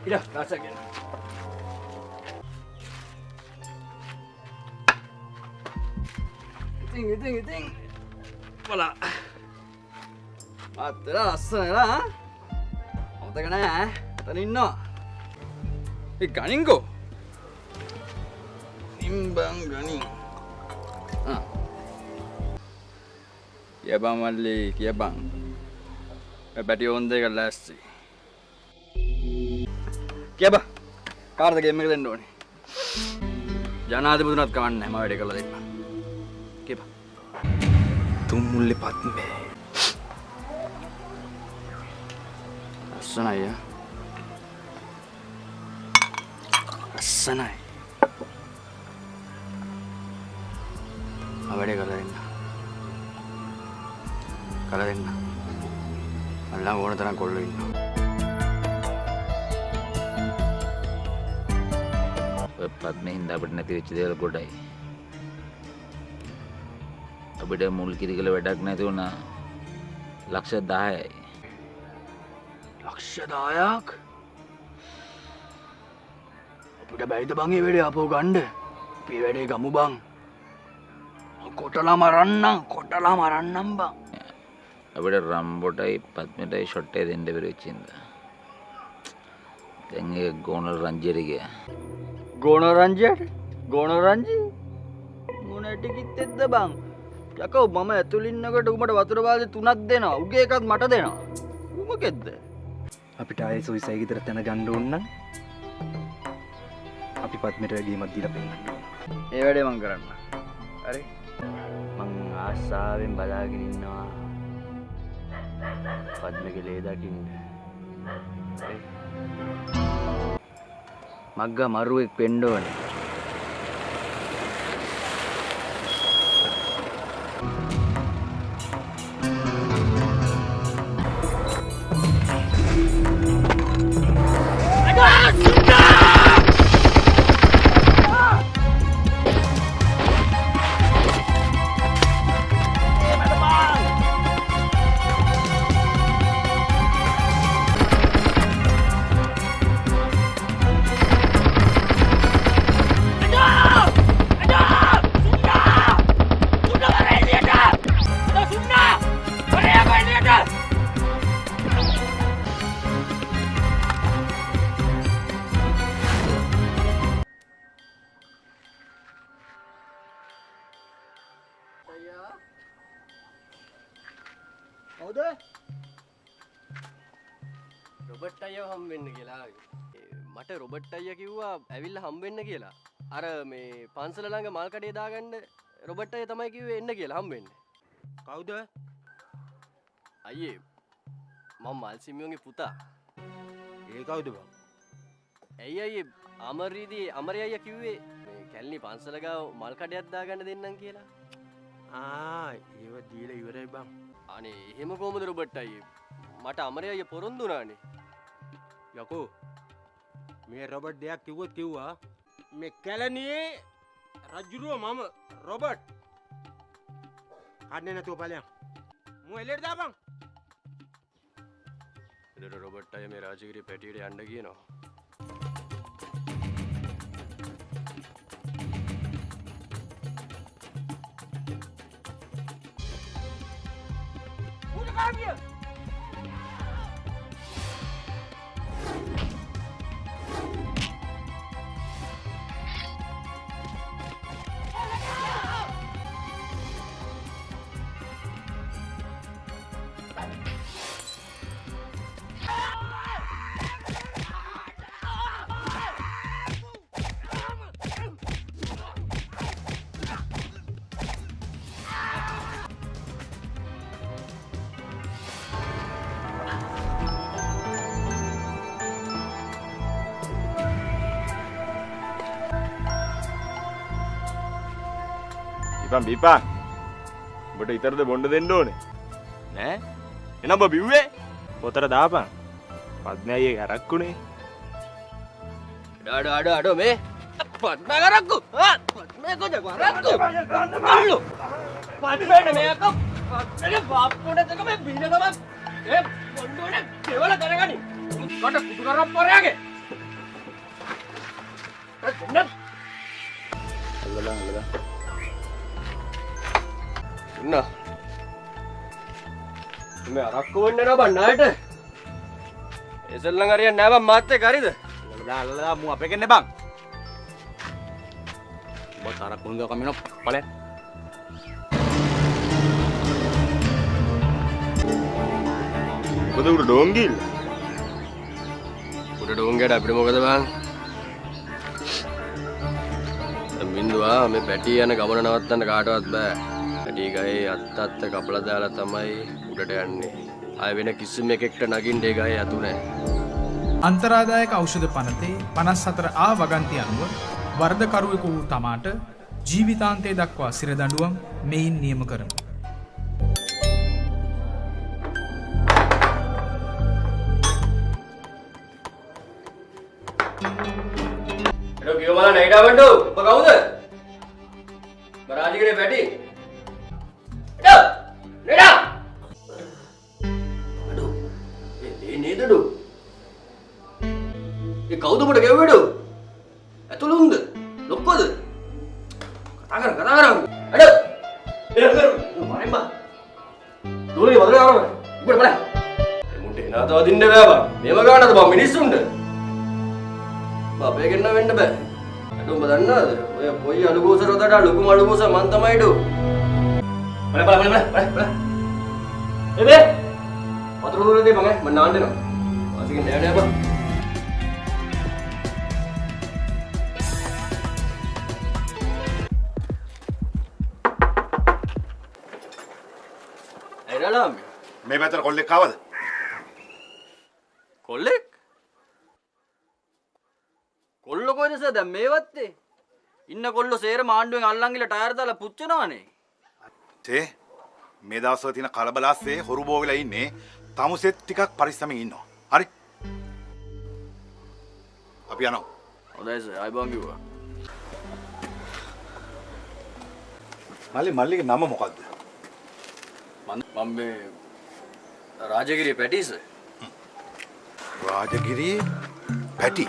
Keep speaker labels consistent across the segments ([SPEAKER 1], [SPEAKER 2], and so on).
[SPEAKER 1] Ida, rasakan. Iting. Wala. Matla lassana lah. Amata ka naha. Etan innawa. Ganinko. Nimbang ganin. Kiya bang malli, kiya bang. Bati on දෙක ලෑස්ති. කියබා. කාටද game එක දෙන්න ඕනේ? ජනාධිපතිතුමත් කවන්නේ නැහැ. මම වැඩේ කරලා දෙන්නම්. කියබා. තුම්මුල්ලේ පත්මේ. අස්සනයි. අස්සනයි. මම වැඩේ කරලා දෙන්නම්. කරලා දෙන්නම්. අල්ලා ඕන තරම් කොල්ලෝ ඉන්නවා.
[SPEAKER 2] පත්මේ හින්දා අපිට නැති වෙච්ච දේවල් ගොඩයි. අපිට මුල් කිරිකල වැඩක් නැති වුණා. ලක්ෂ 10යි.
[SPEAKER 1] ලක්ෂ 10ක්? අපිට බැයිද බං මේ වැඩේ අපෝ ගන්න? අපි වැඩේ ගමු බං. කොටලා මරන්නම් බං.
[SPEAKER 2] අපිට රම්බොටයි පත්මෙටයි ෂොට් එක දෙන්න බැරි වෙච්ච හින්දා. දැන් ඒක ගෝනල් රංජියට ගියා.
[SPEAKER 1] ගෝනල් රංජි? මොනට කිත්තෙද්ද බං? යකෝ මම ඇතුළේ ඉන්නකොට උඹට වතුර බාල්දි 3ක් දෙනවා. උගේ එකක් මට දෙනවා. මොකෙද්ද?
[SPEAKER 3] අපිට ආයේ සොයිසයි ගෙදර තැන ගන්න ඕන නම් අපි පත්මෙට ගේමක් දීලා පෙන්නන්න ඕන.
[SPEAKER 1] ඒ වැඩේ මං කරන්න. හරි? මං ආසාවෙන් බලාගෙන ඉන්නවා. පද්මගේ ලේ දකින්න. හරි? මග්ගා මරුවෙක් වෙන්න ඕනේ.
[SPEAKER 4] රොබට් අයියව හම්බෙන්න කියලා. මට රොබට් අයියා කිව්වා ඇවිල්ලා හම්බෙන්න කියලා. අර මේ පන්සල ළඟ මල් කඩේ දාගන්න රොබට් අයියා තමයි කිව්වේ එන්න කියලා හම්බෙන්න.
[SPEAKER 3] කවුද?
[SPEAKER 4] අයියේ මම මල් සිමියෝගේ පුතා.
[SPEAKER 3] ඒ කවුද බං?
[SPEAKER 4] ඇයි අයියේ අමරේ අයියා කිව්වේ මේ කැලණි පන්සල ගාව මල් කඩයක් දාගන්න දෙන්නම් කියලා.
[SPEAKER 3] ඒව දීලා ඉවරයි බං.
[SPEAKER 4] අනේ එහෙම කොහමද රොබට් අයියේ? මට අමරේ අයියා පොරොන්දු වුණානේ.
[SPEAKER 3] යකෝ මේ රොබට් දෙයක් කිව්වොත් කිව්වා මේ කැලණියේ රජුරුව මම රොබට් කන්නේ නැතුව ඵලයන් මු එලෙට දාපන්.
[SPEAKER 4] එතකොට රොබට් අයියා මේ රාජගිරිය පැටියට යන්න කියනවා.
[SPEAKER 3] උඩ කාමිය
[SPEAKER 5] බීපා උඹට ඉතරද බොණ්ඩ දෙන්න ඕනේ නෑ එනම් ඔබ බිව්වේ පොතට දාපන් පද්මේ අයියේ අරක්කුනේ
[SPEAKER 4] අඩෝ මේ පද්මේ අරක්කු පද්මේ කොහෙද අරක්කු අල්ලු පද්මේට මේක පද්මේ බාප්පුට දෙක මේ බින ගම
[SPEAKER 3] ඒ බොණ්ඩෝනේ කෙවල කරගනි. කොට කුඩු කරප් පොරයාගේ. දෙන්න.
[SPEAKER 2] අල්ලලා.
[SPEAKER 4] ඉන්න. මේ අරක්කු වෙන්න නෑ බං ණයට. එසල්ලන් හරියන්නේ නෑ බං මාත් එක්ක හරිද?
[SPEAKER 1] අල්ලලා මු අපේ කෙන්නේ බං. ඔබ තරක් කුණු ගා කමිනෝ පලේ.
[SPEAKER 5] මොකද උඩ ඩෝංගිල්ල?
[SPEAKER 4] උඩ ඩෝංගයට අපිට මොකද බං? බින්දුවා මේ පැටි යන ගමන නවත්තන්න කාටවත් බෑ. පැටි ගහේ අත්ත කපලා දාලා තමයි උඩට යන්නේ. ආය වෙන කිසිම එකෙක්ට නගින්න ඒ ගහේ යතු නෑ.
[SPEAKER 6] අන්තරාදායක ඖෂධ පනතේ 54 වගන්ති අනුව වර්ධකරුවෙකු වූ තමාට ජීවිතාන්තය දක්වා සිරදඬුවම් මෙයින් නියම කරමු.
[SPEAKER 4] එඩෝ කියවලා නැගිටා බණ්ඩෝ. ඔබ කවුද? මරාජිගේ පැටි. එඩෝ නෙඩා. අඩෝ ඒ නේදඩෝ. ඒ කවුද ඔබට ගෙව්වෙඩෝ? ඇතුළුන්ද? ලොක්කෝද? කතා කර. අඩෝ. මරෙන් බා. දෝලේ වදලා ආවම. ඉබ්බට බලන්න. ඒ මුට්ටේ නාත වදින්න බෑ බා. මේව ගන්නද බා මිනිස්සුන්ට? බබේ ගෙන්න වෙන්න බෑ. අඩෝ උඹ දන්නවද? ඔය පොයි අලුගෝස රොදට ලොකුම අලුගෝස මන් තමයිඩෝ. බලන්න. එබේ. වතුර දුර දෙන්න මම නාන්න දෙනවා. වාසිකෙන් නෑ බා. එරළාම
[SPEAKER 7] මේ පැත්තට කොල්ලෙක් ආවද?
[SPEAKER 4] කොල්ලෙක්? කොල්ල කොයිද සර් දැන් මේ වත්තේ? ඉන්න කොල්ලෝ සේර මාණ්ඩුවෙන් අල්ලන් ගිහලා ටයර් දාලා පුච්චනවනේ.
[SPEAKER 7] තේ මේ දවස්වල තියෙන කලබලස්සේ හොරු බෝ වෙලා ඉන්නේ. තමුසෙත් ටිකක් පරිස්සමින් ඉන්නවා. හරි? අපි යනවා.
[SPEAKER 4] හොඳයි සර් ආයිබෝන් කිව්වා.
[SPEAKER 7] මල්ලිගේ නම මොකද්ද?
[SPEAKER 4] මම මේ රාජගිරිය පැටි සර්.
[SPEAKER 7] රාජගිරියේ පැටි.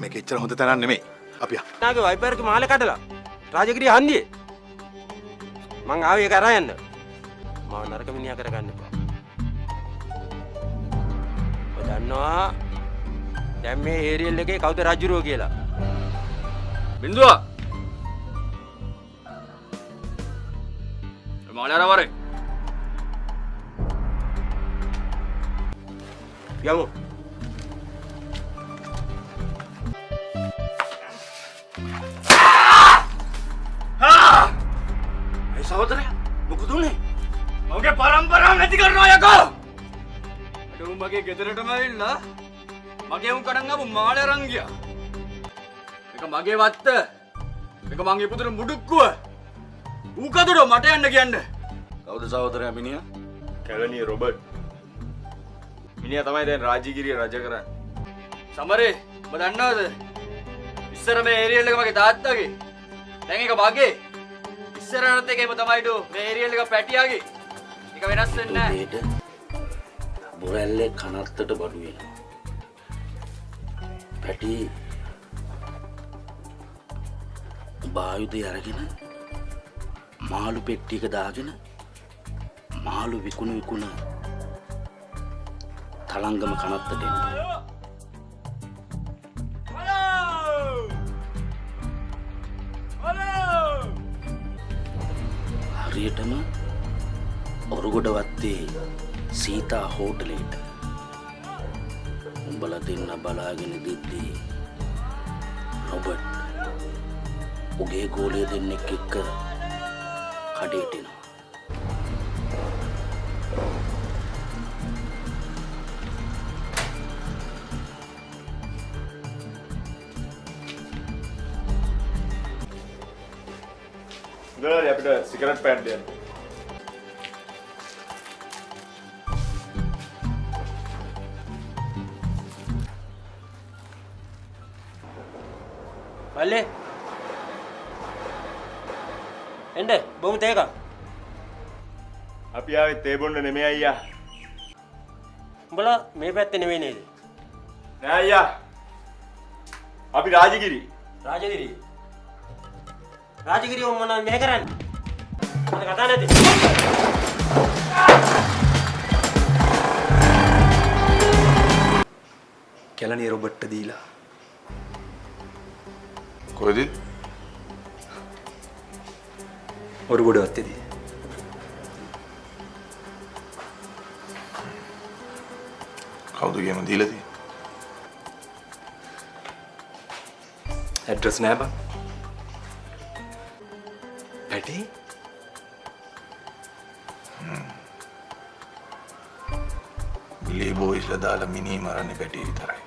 [SPEAKER 7] මේක එච්චර හොඳ තැනක් නෙමෙයි. අපි යන්න.
[SPEAKER 3] නාගේ වයිපර් එක මාලේ කඩලා රාජගිරිය හන්දියේ. මං ආවේ ඒක අරන් යන්න. මාව නරක මිනිහා කරගන්න එපා. ඔය දන්නවා දැන් මේ ඒරියල් එකේ කවුද රජුරෝ කියලා.
[SPEAKER 4] බින්දුවා. මාලේ අරවරේ.
[SPEAKER 3] යමු.
[SPEAKER 1] සහෝදරයා මොකද උනේ? මගේ පරම්පරාව නැති කරනවා යකෝ.
[SPEAKER 4] අඩෝ මගේ ගෙදරටම ඇවිල්ලා මගේ උන් කඩන් ආපු මාළේ අරන් ගියා. මේක මගේ වත්ත. මේක මං ඉපදුන මුඩුක්කුව. ඌ කදරෝ මට යන්න කියන්න.
[SPEAKER 1] කවුද සහෝදරයා මිනිහා?
[SPEAKER 5] කැලණිය රොබර්ට්. මිනිහා තමයි දැන් රාජගිරිය රජ කරන්නේ.
[SPEAKER 4] සමරේ ඔබ දන්නවද? ඉස්සර මේ ඒරියල් එක මගේ තාත්තගේ. දැන් ඒක මගේ. ඉස්සරහට එකේම තමයිඩෝ මේ ඒරියල් එක පැටියාගේ. ඒක වෙනස් වෙන්නේ නැහැ.
[SPEAKER 8] උදේට බොරැල්ලේ කනත්තට බඩු වෙනවා. පැටි බායුධය අරගෙන මාළු පෙට්ටියක දාගෙන මාළු විකුණ තලංගම කනත්තට එනවා. හරියටම ඔරුගොඩ වත්තේ සීතා හෝටලේට උඹලා දෙන්න බලාගෙන දෙද්දී රොබර්ට් උගේ ගෝලය දෙන්නෙක් එක්ක කඩේට එනවා.
[SPEAKER 5] ගාලේ අපිට සිගරට් පැඩ් දෙන්න.
[SPEAKER 3] මල්ලේ එන්න බොමු තේක.
[SPEAKER 5] අපි ආවේ තේ බොන්න නෙමෙයි අයියා.
[SPEAKER 3] උඹලා මේ පැත්තේ නෙවෙයි නේද?
[SPEAKER 5] නෑ අයියා. අපි රාජගිරි.
[SPEAKER 3] රාජගිරිය මොනවා මෙහෙ කරන්නේ? මට කතා නැති.
[SPEAKER 4] කැලණිය රොබර්ට්ට දීලා
[SPEAKER 7] කොහෙද?
[SPEAKER 4] ඔරුගොඩ වත්තේදී.
[SPEAKER 7] කවුද ගේම දීලා තියෙන්නේ?
[SPEAKER 4] ඇඩ්‍රස් නෑ බං. පැටි?
[SPEAKER 7] ලේ බෝයිස්ලා දාලා මිනී මරන්නේ පැටි විතරයි.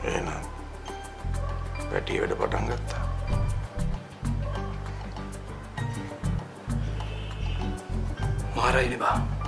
[SPEAKER 7] එහෙනම් පැටි වැඩ පටන් ගත්තා.
[SPEAKER 4] මාරයිනේ බං.